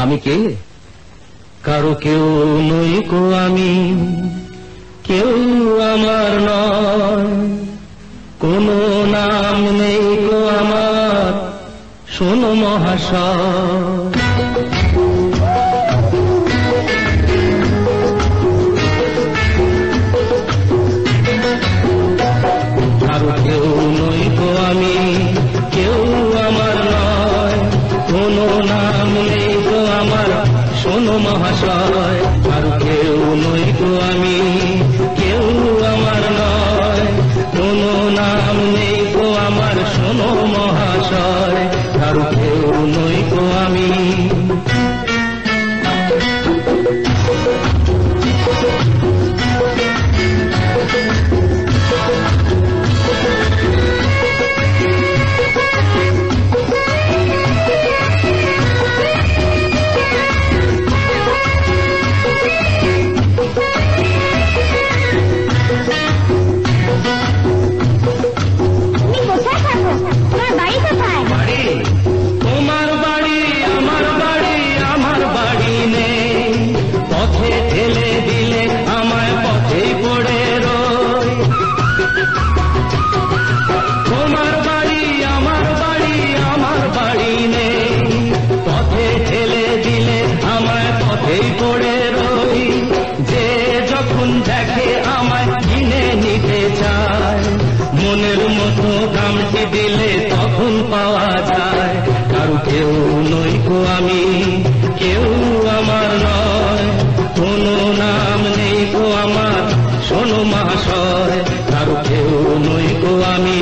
আমি কে? কারো কেউ নই কো আমি, কেউ আমার নয়, কোনো নাম নেই কো আমার, শোনো মহাশয়। কারো কেউ নই কো আমি, কেউ আমার নয়, কোনো নাম নেই কো আমার, শোনো মহাশয়। কারো কেউ নই কো আমি, কেউ আমার নয়, কোনো নাম নেই কো আমার, শোনো মহাশয়। কারো কেউ নই কো আমি। মনের মতো দামটি দিলে তখন পাওয়া যায়। কারো কেউ নই কো আমি, কেউ আমার নয়, কোনো নাম নেই কো আমার, শোনো মহাশয়। কারো কেউ নই কো আমি।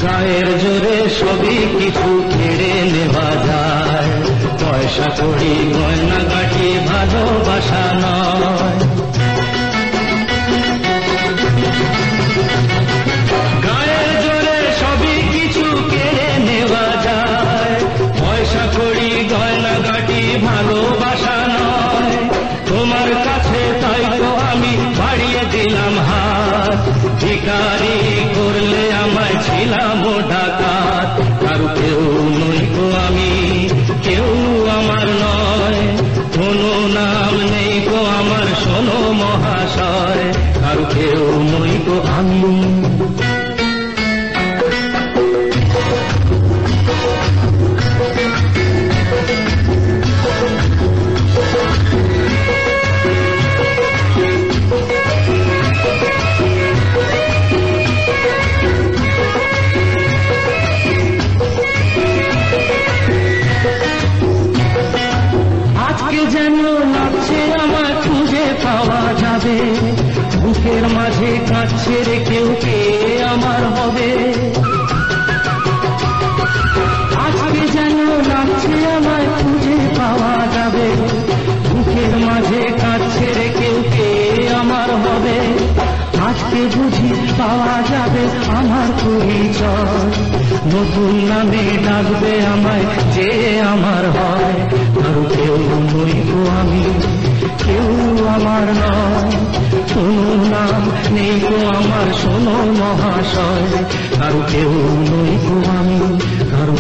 গায়ের জোরে সবই কিছু কেড়ে নেওয়া যায়, পয়সা করি গয়না গাটি ভালোবাসা নয়। গায়ের জোরে সবই কিছু কেড়ে নেওয়া যায়, পয়সা করি গয়না গাটি ভালোবাসা নয়। তোমার কাছে তাই তো আমি বাড়িয়ে দিলাম হাত, ভিখারি করলে আমায় ছিলাম ডাকাত। কারো কেউ নই কো আমি, কেউ আমার নয়, কোনো নাম নেই কো আমার, শোনো মহাশয়। কারো কেউ নই কো আমি। যেন লাগছে আমার খুঁজে পাওয়া যাবে, বুকের মাঝে কাঁদছে রে কেউ, কে আমার হবে। আজকে যেন লাগছে আমায় খুঁজে পাওয়া যাবে, বুকের মাঝে কাঁদছে রে কেউ, কে আমার হবে। আজকে বুঝি পাওয়া যাবে আমার পরিচয়, নতুন নামে ডাকবে আমায় যে আমার হয়। কারো কেউ নই কো আমি, কেউ আমার নয়, কোনো নাম নেই কো আমার, শোনো মহাশয়। কারো কেউ নই কো আমি, কারো